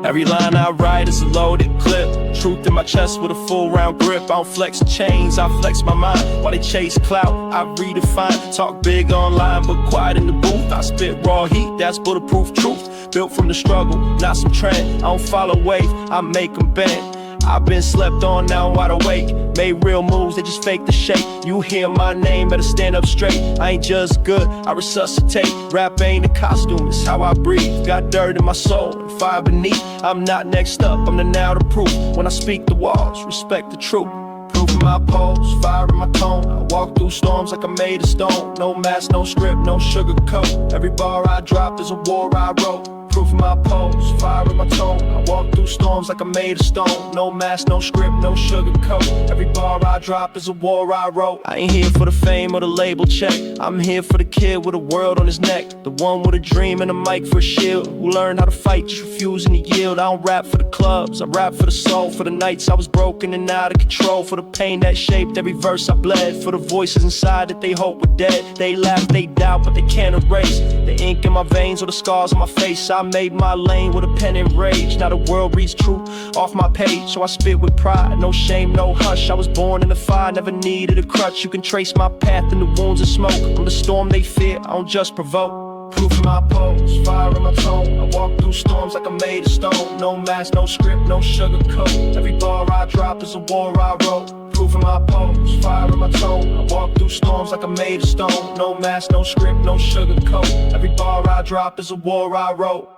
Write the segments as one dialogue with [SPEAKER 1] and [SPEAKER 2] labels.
[SPEAKER 1] Every line I write is a loaded clip. Truth in my chest with a full round grip. I don't flex chains, I flex my mind. While they chase clout, I redefine. Talk big online, but quiet in the booth. I spit raw heat, that's bulletproof truth. Built from the struggle, not some trend. I don't follow wave, I make them bend. I've been slept on, now I'm wide awake. Made real moves, they just fake the shape. You hear my name, better stand up straight. I ain't just good, I resuscitate. Rap ain't a costume, it's how I breathe. Got dirt in my soul and fire beneath. I'm not next up, I'm the now to prove. When I speak the walls, respect the truth. Proof in my pose, fire in my tone. I walk through storms like I'm made of stone. No mask, no script, no sugarcoat. Every bar I drop is a war I wrote. Proof in my pose, fire in my tone. I walk through storms like I'm made of stone. No mask, no script, no sugarcoat. Every bar I drop is a war I wrote. I ain't here for the fame or the label check. I'm here for the kid with a world on his neck. The one with a dream and a mic for a shield. Who learned how to fight, just refusing to yield. I don't rap for the clubs, I rap for the soul. For the nights I was broken and out of control. For the pain that shaped every verse I bled. For the voices inside that they hope were dead. They laugh, they doubt, but they can't erase the ink in my veins or the scars on my face. I made my lane with a pen and rage. Now the world reads truth off my page, so I spit with pride. No shame, no hush. I was born in the fire, never needed a crutch. You can trace my path in the wounds of smoke. I'm the storm they fear, I don't just provoke. Proof in my pose, fire in my tone. I walk through storms like I'm made of stone. No mask, no script, no sugarcoat. Every bar I drop is a war I wrote. Proof in my pose, fire in my tone. I walk through storms like I'm made of stone. No mask, no script, no sugarcoat. Every bar I drop is a war I wrote.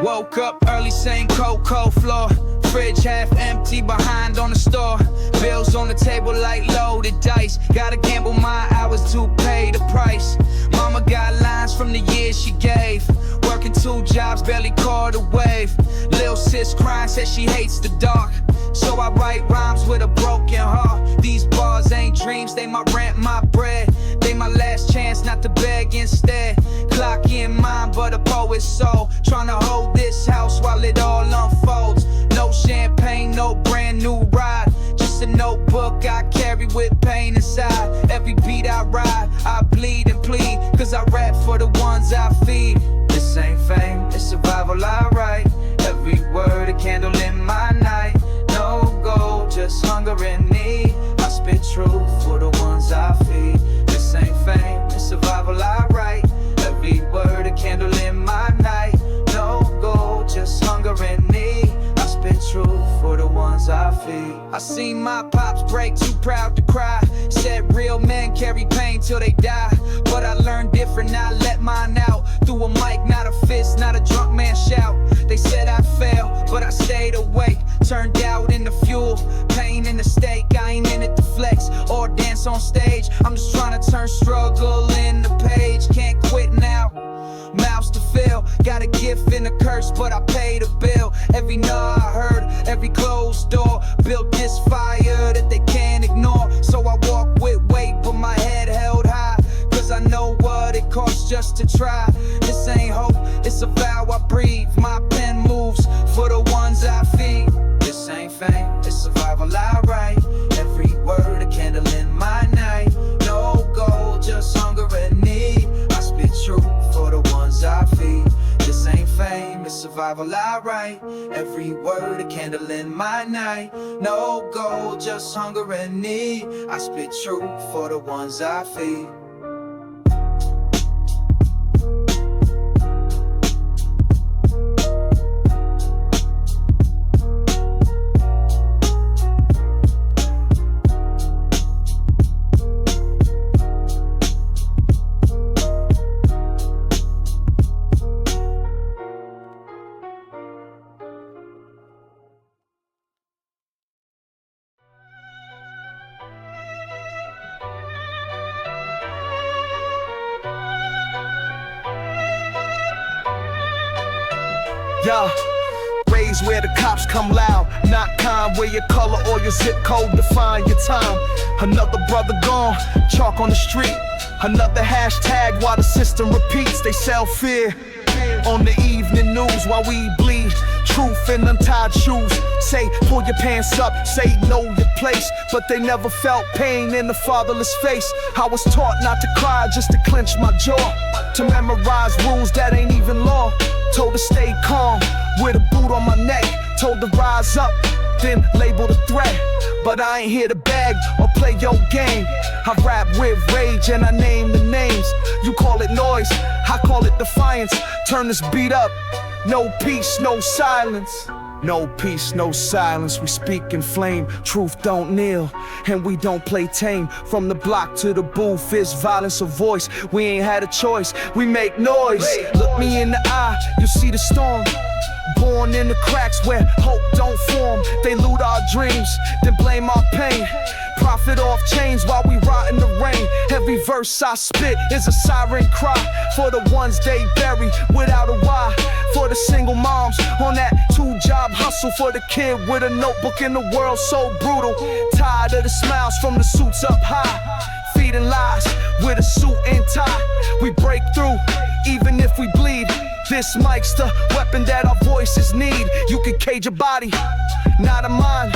[SPEAKER 2] Woke up early saying cold floor. Fridge half empty, behind on the store. Bills on the table like loaded dice. Gotta gamble my hours to pay the price. Mama got lines from the years she gave. Working 2 jobs, barely caught a wave. Lil' sis crying, says she hates the dark. So I write rhymes with a broken heart. These bars ain't dreams, they my rent, my bread. They my last chance not to beg instead. Clock in mine, but a poet's soul. Tryna hold this house while it all unfolds. No champagne, no brand new ride. Just a notebook I carry with pain inside. Every beat I ride, I bleed and plead. Cause I rap for the ones I feed. This ain't fame, it's survival I write. Every word a candle in my night. No gold, just hunger and need. I spit truth for the ones I feed. This ain't fame, it's survival I write. Every word a candle in my night. No gold, just hunger and need. I spit truth for the ones I feed. I seen my pops break, too proud to cry. Said real men carry pain till they die. But I learned different, now I let mine out. Through a mic, not a fist, not a drunk man shout. They said I'd fail, but I stayed awake. Turned out in the fuel, pain in the steak. I ain't in it to flex or dance on stage. I'm just trying to turn struggle into page. Can't quit now, mouths to fill. Got a gift and a curse, but I pay the bill. Every no I heard, every closed door built this fire that they can't ignore. So I walk with weight, but my head held high. Cause I know what it costs just to try. This ain't hope, it's a vow I breathe. My pen moves for the ones I feed. This ain't fame, it's survival I write. Every word a candle in my night. No gold, just hunger and need. I spit truth for the ones I feed. This ain't fame, it's survival I write. Every word a candle in my night. No gold, just hunger and need. I spit truth for the ones I feed.
[SPEAKER 3] Yeah, days where the cops come loud, not kind, where your color or your zip code define your time. Another brother gone, chalk on the street. Another hashtag while the system repeats. They sell fear on the evening news while we bleed. Truth in untied shoes. Say, pull your pants up, say, know your place. But they never felt pain in the fatherless face. I was taught not to cry just to clench my jaw, to memorize rules that ain't even law. Told to stay calm with a boot on my neck. Told to rise up, then label the threat. But I ain't here to beg or play your game. I rap with rage and I name the names. You call it noise, I call it defiance. Turn this beat up. No peace, no silence. No peace, no silence. We speak in flame. Truth don't kneel, and we don't play tame. From the block to the booth is violence of voice. We ain't had a choice, we make noise. Look me in the eye, you see the storm. Born in the cracks where hope don't form. They loot our dreams, then blame our pain. Profit off chains while we rot in the rain. Every verse I spit is a siren cry for the ones they bury without a why. For the single moms on that two-job hustle. For the kid with a notebook in the world so brutal. Tired of the smiles from the suits up high. Feeding lies with a suit and tie. We break through even if we bleed. This mic's the weapon that our voices need. You can cage a body, not a mind.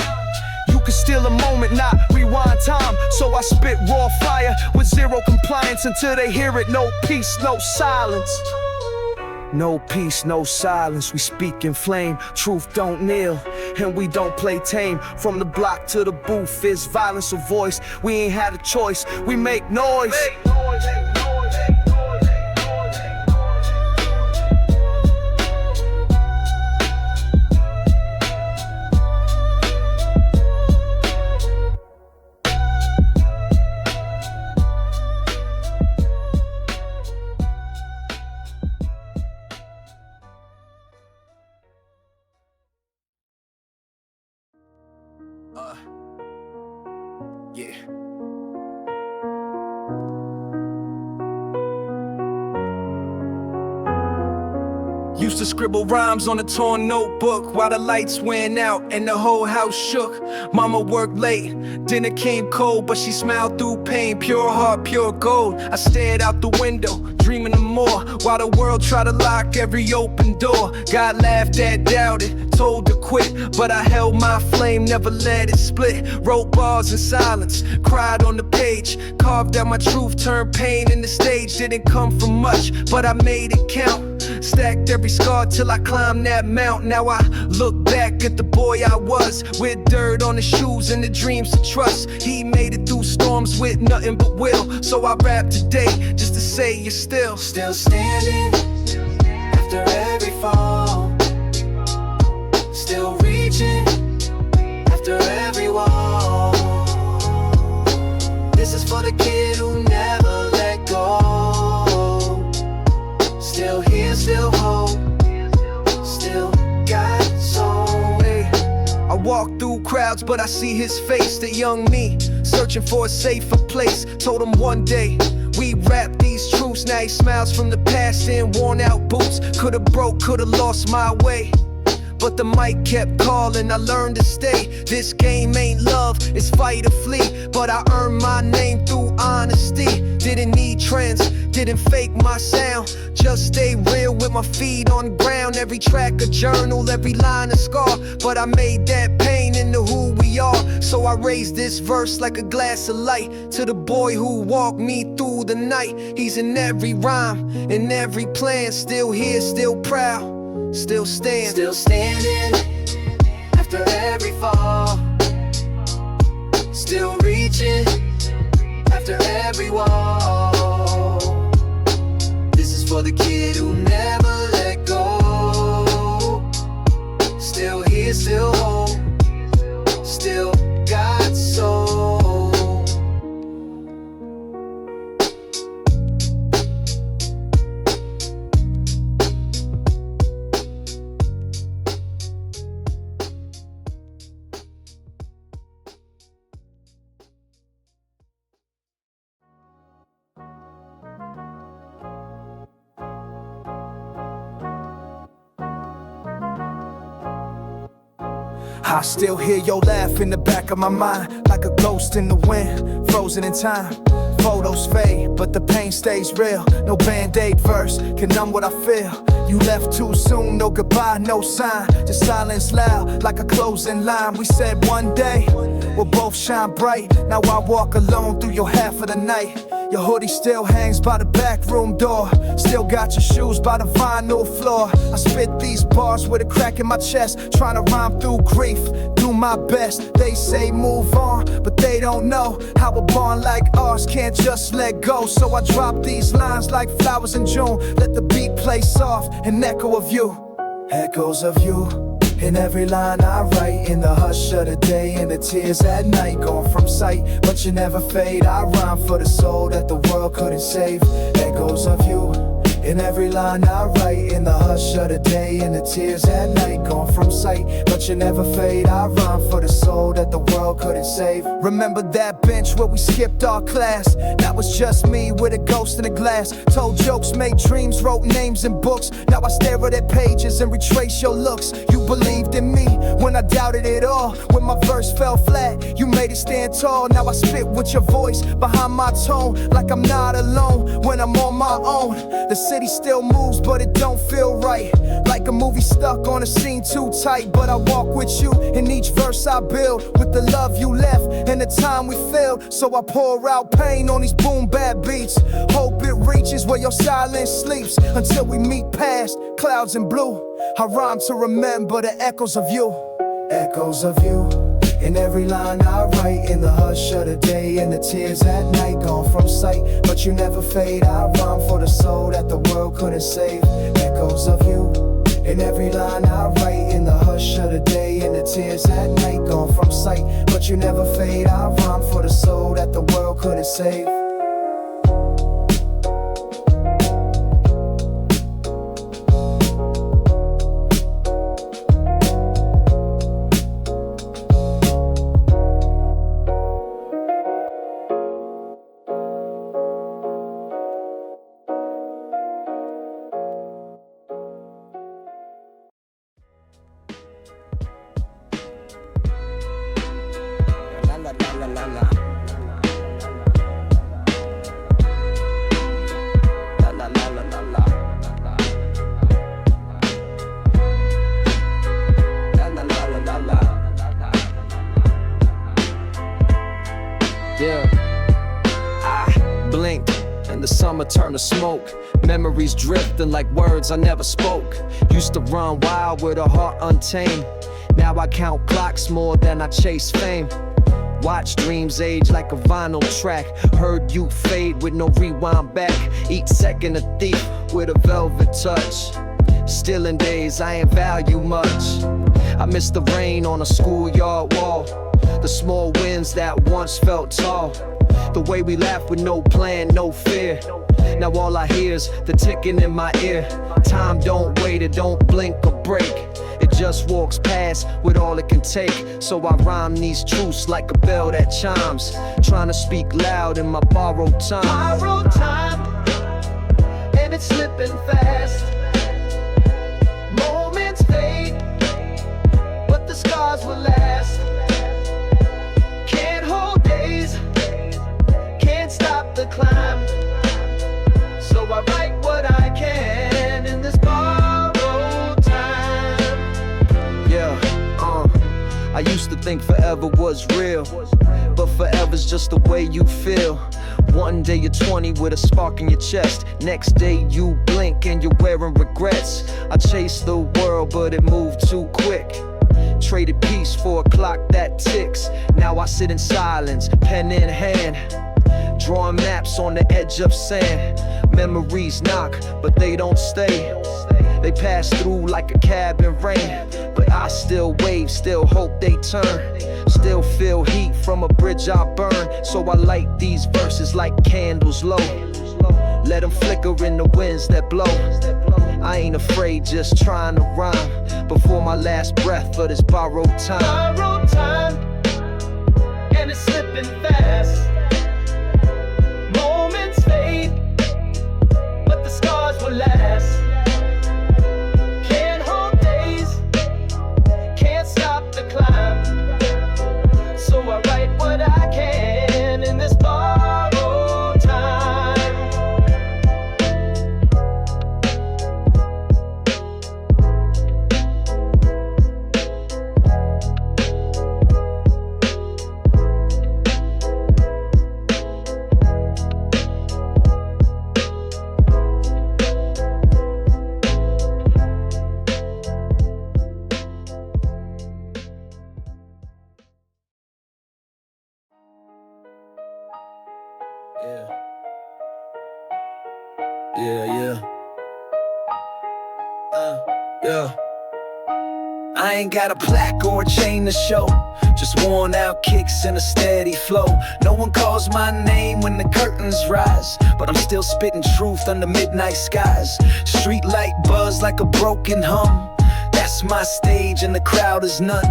[SPEAKER 3] You can steal a moment, not rewind time. So I spit raw fire with zero compliance until they hear it. No peace, no silence. No peace, no silence. We speak in flame. Truth don't kneel, and we don't play tame. From the block to the booth is violence of voice. We ain't had a choice, we make noise. Yeah. Used to scribble rhymes on a torn notebook while the lights went out and the whole house shook. Mama worked late, dinner came cold, but she smiled through pain. Pure heart, pure gold. I stared out the window, dreaming of more, while the world tried to lock every open door. God laughed at, doubted, told to quit, but I held my flame, never let it split. Wrote bars in silence, cried on the page, carved out my truth, turned pain in the stage. Didn't come from much, but I made it count. Stacked every scar till I climbed that mountain. Now I look back at the boy I was, with dirt on his shoes and the dreams to trust. He made it through storms with nothing but will. So I rap today just to say you're still standing after every fall. Still reaching after every wall. This is for the kid who never let go. Still here, still hope, still got soul. Hey. I walk through crowds, but I see his face, the young me, searching for a safer place. Told him one day we rap these truths. Now he smiles from the past in worn out boots. Could've broke, could've lost my way, but the mic kept calling, I learned to stay. This game ain't love, it's fight or flee. But I earned my name through honesty. Didn't need trends, didn't fake my sound. Just stay real with my feet on the ground. Every track a journal, every line a scar. But I made that pain into who we are. So I raised this verse like a glass of light to the boy who walked me through the night. He's in every rhyme, in every plan. Still here, still proud, still standing after every fall. Still reaching after every wall. This is for the kid who never let go. Still here, still hope, still got soul. I still hear your laugh in the back of my mind, like a ghost in the wind, frozen in time. Photos fade, but the pain stays real. No band-aid verse can numb what I feel. You left too soon, no goodbye, no sign. Just silence loud, like a closing line. We said one day, we'll both shine bright. Now I walk alone through your half of the night. Your hoodie still hangs by the back room door. Still got your shoes by the vinyl floor. I spit these bars with a crack in my chest, trying to rhyme through grief, do my best. They say move on, but they don't know how a bond like ours can't just let go. So I drop these lines like flowers in June. Let the beat play soft, an echo of you. Echoes of you in every line I write, in the hush of the day and the tears at night. Gone from sight, but you never fade. I rhyme for the soul that the world couldn't save. Echoes of you in every line I write, in the hush of the day and the tears at night. Gone from sight, but you never fade. I rhyme for the soul that the world couldn't save. Remember that bench where we skipped our class? That was just me with a ghost in a glass. Told jokes, made dreams, wrote names in books. Now I stare at their pages and retrace your looks. You believed in me when I doubted it all. When my verse fell flat, you made it stand tall. Now I spit with your voice behind my tone, like I'm not alone when I'm on my own. The city still moves, but it don't feel right. Like a movie stuck on a scene too tight. But I walk with you in each verse I build, with the love you left and the time we filled. So I pour out pain on these boom bap beats. Hope it reaches where your silence sleeps, until we meet past clouds and blue. I rhyme to remember the echoes of you. Echoes of you in every line I write, in the hush of the day and the tears at night. Gone from sight, but you never fade. I rhyme for the soul that the world couldn't save. Echoes of you in every line I write, in the hush of the day and the tears at night. Gone from sight, but you never fade. I rhyme for the soul that the world couldn't save.
[SPEAKER 4] Yeah, I blinked and the summer turned to smoke. Memories drifting like words I never spoke. Used to run wild with a heart untamed. Now I count clocks more than I chase fame. Watch dreams age like a vinyl track. Heard you fade with no rewind back. Each second a thief with a velvet touch. Still in days I ain't value much. I miss the rain on a schoolyard wall, the small winds that once felt tall, the way we laughed with no plan, no fear. Now all I hear is the ticking in my ear. Time don't wait, it don't blink or break. It just walks past with all it can take. So I rhyme these truths like a bell that chimes, trying to speak loud in my borrowed time. Borrowed time, and it's slipping fast. Moments fade, but the scars will last. Can't hold days, can't stop the climb. So I write what I can in this borrowed time. Yeah, I used to think forever was real, but forever's just the way you feel. One day you're 20 with a spark in your chest. Next day you blink and you're wearing regrets. I chased the world but it moved too quick. Traded peace for a clock that ticks. Now I sit in silence, pen in hand, drawing maps on the edge of sand. Memories knock, but they don't stay. They pass through like a cab in rain. But I still wave, still hope they turn. Still feel heat from a bridge I burn. So I light these verses like candles low. Let them flicker in the winds that blow. I ain't afraid, just trying to rhyme before my last breath for this borrowed time. Borrowed time, and it's slipping fast. Moments fade, but the scars will last. Can't hold days, can't stop the climb.
[SPEAKER 3] Yeah. I ain't got a plaque or a chain to show, just worn out kicks and a steady flow. No one calls my name when the curtains rise, but I'm still spitting truth under midnight skies. Street light buzz like a broken hum. That's my stage and the crowd is none.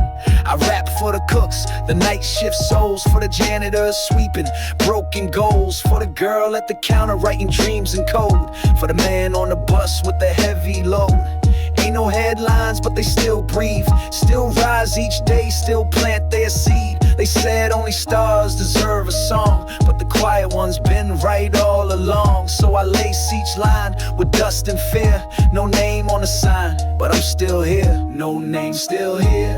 [SPEAKER 3] I rap for the cooks, the night shift souls, for the janitors sweeping broken goals, for the girl at the counter writing dreams in code, for the man on the bus with the heavy load. Ain't no headlines, but they still breathe, still rise each day, still plant their seed. They said only stars deserve a song, but the quiet one's been right all along. So I lace each line with dust and fear. No name on the sign, but I'm still here. No name, still here.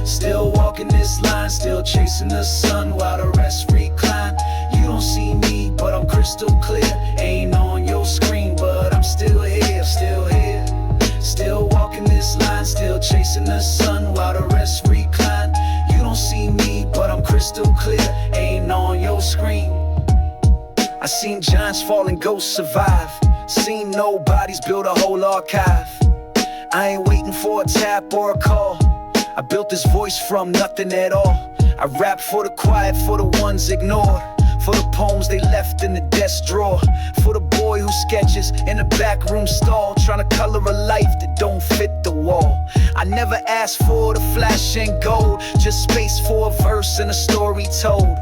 [SPEAKER 3] Still walking this line, still chasing the sun while the rest recline. You don't see me, but I'm crystal clear. Ain't on your screen, but I'm still here, still here. Still walking this line, still chasing the sun while the rest recline. You don't see me, but I'm crystal clear. Ain't on your screen. I seen giants fall and ghosts survive. Seen nobodies build a whole archive. I ain't waiting for a tap or a call. I built this voice from nothing at all. I rap for the quiet, for the ones ignored, for the poems they left in the desk drawer, for the boy who sketches in the back room stall, trying to color a life that don't fit the wall. I never asked for the flash and gold, just space for a verse and a story told.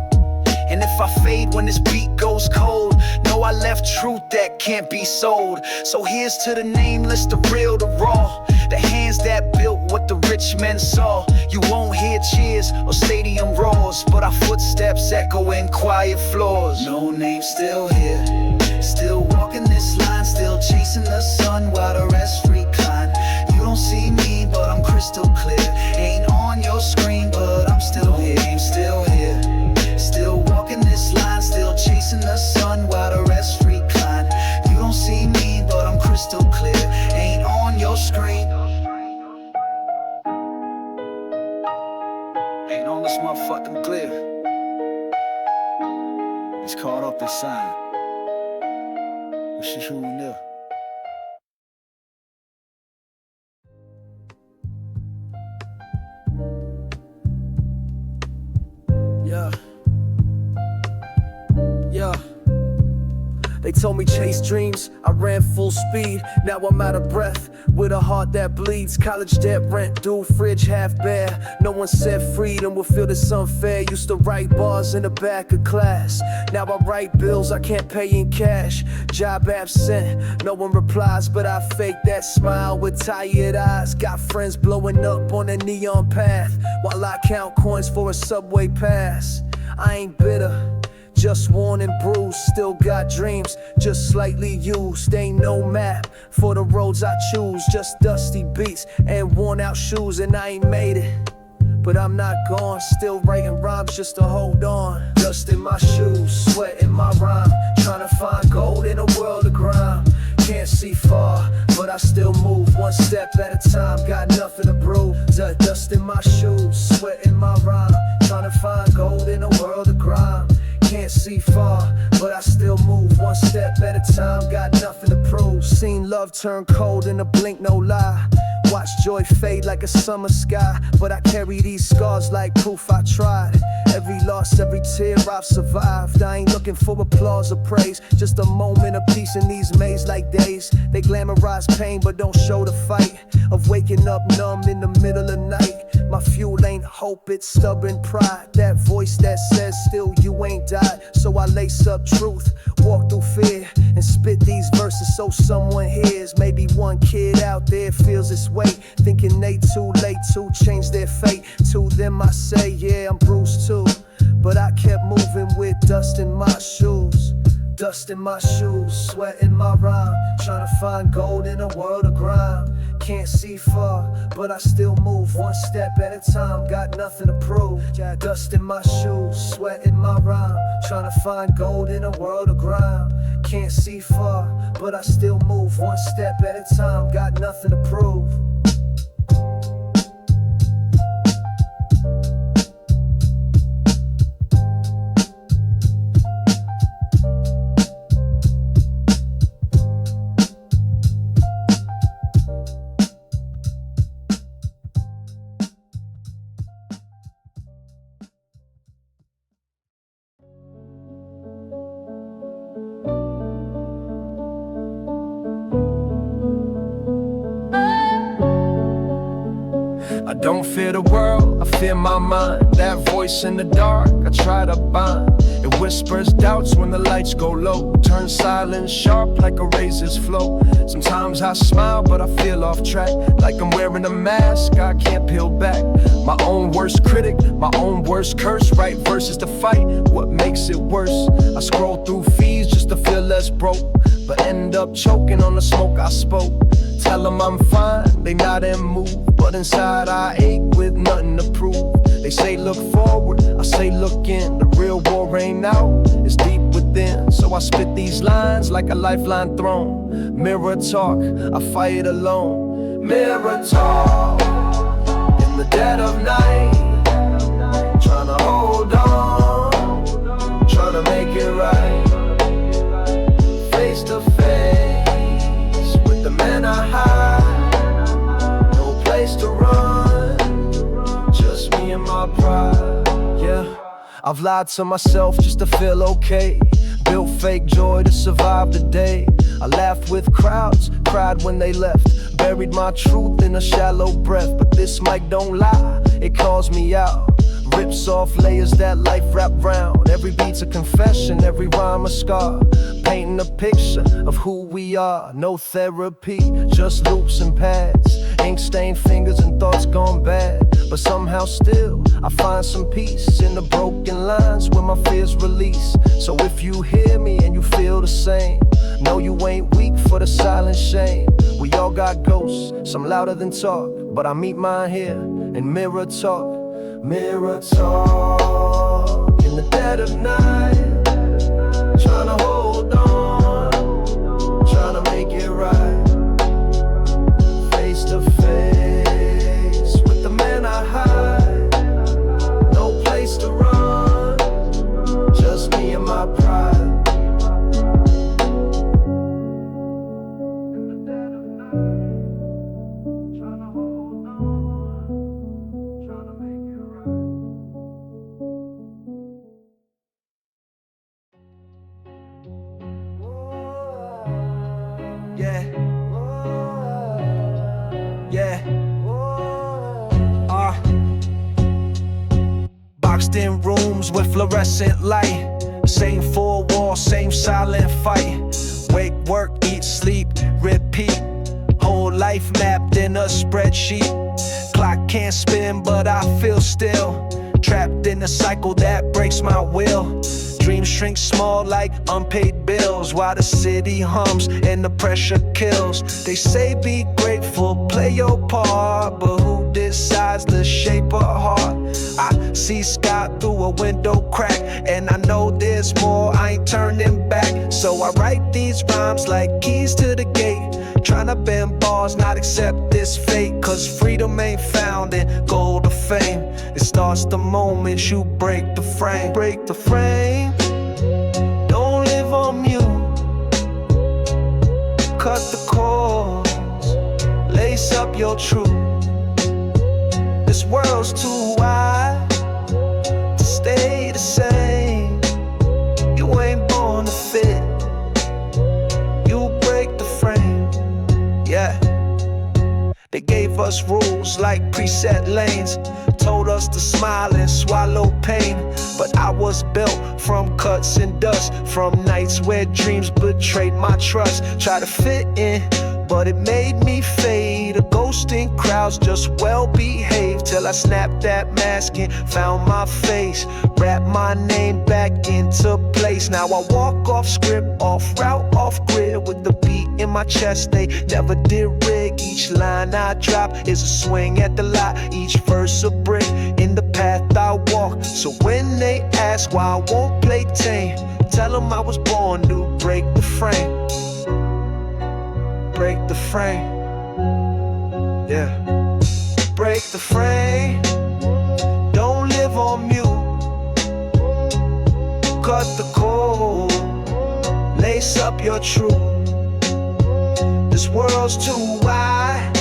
[SPEAKER 3] And if I fade when this beat goes cold, know I left truth that can't be sold. So here's to the nameless, the real, the raw, the hands that built what the rich men saw. You won't hear cheers or stadium roars, but our footsteps echo in quiet floors. No name, still here, still walking this line, still chasing the sun while the rest recline. You don't see me, but I'm crystal clear. Ain't on your screen, but I'm still here, still here. Still walking this line, still chasing the sun while the rest recline. You don't see me, but I'm crystal clear. Ain't on your screen. Ain't on this motherfucking clear. It's caught up this sign. Wish who knew. Yeah. They told me chase dreams, I ran full speed. Now I'm out of breath, with a heart that bleeds. College debt, rent due, fridge half bare. No one said freedom would feel this unfair. Used to write bars in the back of class. Now I write bills I can't pay in cash. Job absent, no one replies, but I fake that smile with tired eyes. Got friends blowing up on a neon path, while I count coins for a subway pass. I ain't bitter, just worn and bruised, still got dreams, just slightly used. Ain't no map for the roads I choose, just dusty beats and worn out shoes. And I ain't made it, but I'm not gone, still writing rhymes just to hold on. Dust in my shoes, sweat in my rhyme, trying to find gold in a world of grime. Can't see far, but I still move one step at a time, got nothing to prove. Dust in my shoes, sweat in my rhyme, trying to find gold in a world of grime. Can't see far, but I still move one step at a time, got nothing to prove. Seen love turn cold in a blink, no lie. Watch joy fade like a summer sky, but I carry these scars like proof I tried. Every loss, every tear I've survived. I ain't looking for applause or praise, just a moment of peace in these maze-like days. They glamorize pain but don't show the fight of waking up numb in the middle of night. My fuel ain't hope, it's stubborn pride. That voice that says still you ain't died. So I lace up truth, walk through fear, and spit these verses so someone hears. Maybe one kid out there feels this way, thinking they too late to change their fate. To them I say, yeah, I'm bruised too, but I kept moving with dust in my shoes. Dust in my shoes, sweat in my rhyme, trying to find gold in a world of grime. Can't see far, but I still move one step at a time, got nothing to prove. Dust in my shoes, sweat in my rhyme, trying to find gold in a world of grime. Can't see far, but I still move one step at a time, got nothing to prove. don't fear the world, I fear my mind. That voice in the dark, I try to bind. It whispers doubts when the lights go low. Turn silence sharp like a razor's flow. Sometimes I smile but I feel off track, like I'm wearing a mask I can't peel back. My own worst critic, my own worst curse. Write verses to fight, what makes it worse? I scroll through feeds just to feel less broke, but end up choking on the smoke I spoke. Tell them I'm fine, they nod and move, but inside I ache with nothing to prove. They say look forward, I say look in. The real war ain't out, it's deep within. So I spit these lines like a lifeline thrown. Mirror talk, I fight alone. Mirror talk, in the dead of night, tryna hold on, tryna make it right. Face to face with the man I hide, no place to run, just me and my pride. Yeah, I've lied to myself just to feel okay, built fake joy to survive the day. I laughed with crowds, cried when they left, buried my truth in a shallow breath. But this mic don't lie, it calls me out, rips off layers that life wrap round. Every beat's a confession, every rhyme a scar, painting a picture of who we are. No therapy, just loops and pads, ink stained fingers and thoughts gone bad. But somehow still, I find some peace in the broken lines when my fears release. So if you hear me and you feel the same, know you ain't weak for the silent shame. We all got ghosts, some louder than talk, but I meet mine here in mirror talk. Mirror talk, in the dead of night, tryna hold on, tryna make it right. Face to face with the man I hide, no place to run, just me and my pride. Boxed in rooms with fluorescent light, same four walls, same silent fight. Wake, work, eat, sleep, repeat. Whole life mapped in a spreadsheet. Clock can't spin but I feel still, trapped in a cycle that breaks my will. Dreams shrink small like unpaid bills, while the city hums and the pressure kills. They say be grateful, play your part, but who decides the shape of heart? I see sky through a window crack, and I know there's more, I ain't turning back. So I write these rhymes like keys to the gate, tryna bend bars, not accept this fate. Cause freedom ain't found in gold or fame, it starts the moment you break the frame. Break the frame, don't live on mute, cut the cords, lace up your truth. This world's too wide to stay the same. You ain't born to fit, you break the frame. Yeah, they gave us rules like preset lanes, told us to smile and swallow pain. But I was built from cuts and dust, from nights where dreams betrayed my trust. Try to fit in, but it made me fade. A ghost in crowds, just well behaved, till I snapped that mask and found my face. Wrapped my name back into place. Now I walk off script, off route, off grid, with the beat in my chest. They never did rig. Each line I drop is a swing at the lot, each verse a brick in the path I walk. So when they ask why I won't play tame, tell them I was born to break the frame. Break the frame, yeah. Break the frame, don't live on mute, cut the cord, lace up your truth. This world's too wide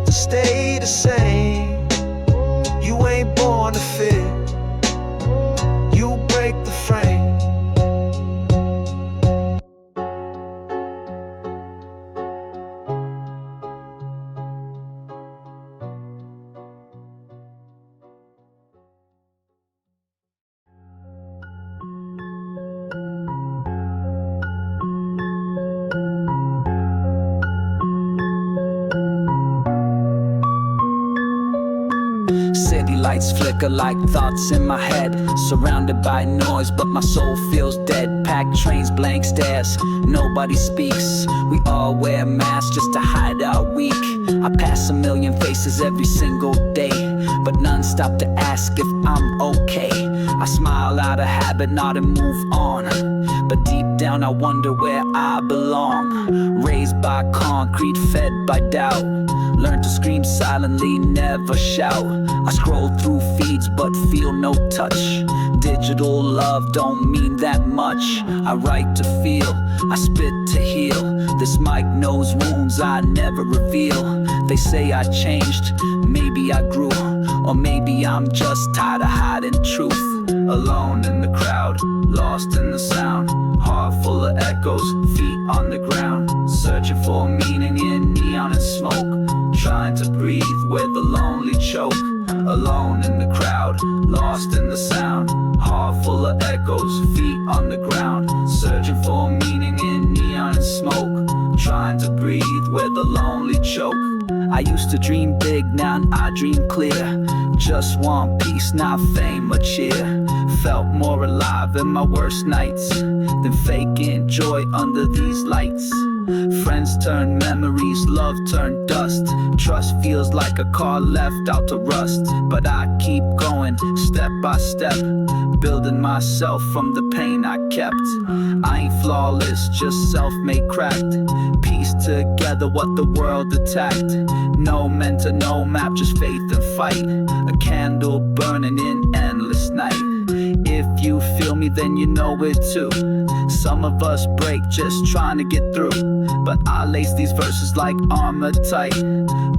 [SPEAKER 3] to stay the same. You ain't born to fit, you break the frame.
[SPEAKER 2] lights flicker like thoughts in my head. Surrounded by noise, but my soul feels dead. Packed trains, blank stares, nobody speaks. We all wear masks just to hide our weak. I pass a million faces every single day, but none stop to ask if I'm okay. I smile out of habit, nod and move on, but deep down I wonder where I belong. Raised by concrete, fed by doubt. Learn to scream silently, never shout. I scroll through feeds but feel no touch. Digital love don't mean that much. I write to feel, I spit to heal. This mic knows wounds I never reveal. They say I changed, maybe I grew, or maybe I'm just tired of hiding truth. Alone in the crowd, lost in the sound. Heart full of echoes, feet on the ground. Searching for meaning in neon and smoke. Trying to breathe where the lonely choke. Alone in the crowd, lost in the sound. Heart full of echoes, feet on the ground. Searching for meaning in neon and smoke. Trying to breathe where the lonely choke. I used to dream big, now I dream clear. Just want peace, not fame or cheer. Felt more alive in my worst nights than faking joy under these lights. Friends turn memories, love turn dust. Trust feels like a car left out to rust. But I keep going, step by step, building myself from the pain I kept. I ain't flawless, just self-made cracked. Piece together what the world attacked. No mentor, no map, just faith and fight. A candle burning in endless night. If you feel me, then you know it too. Some of us break just trying to get through, but I lace these verses like armor tight.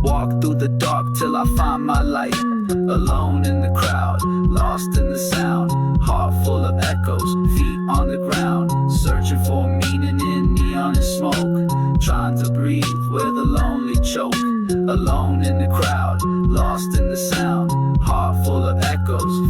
[SPEAKER 2] Walk through the dark till I find my light. Alone in the crowd, lost in the sound. Heart full of echoes, feet on the ground. Searching for meaning in neon and smoke. Trying to breathe where the lonely choke. Alone in the crowd, lost in the sound. Heart full of echoes,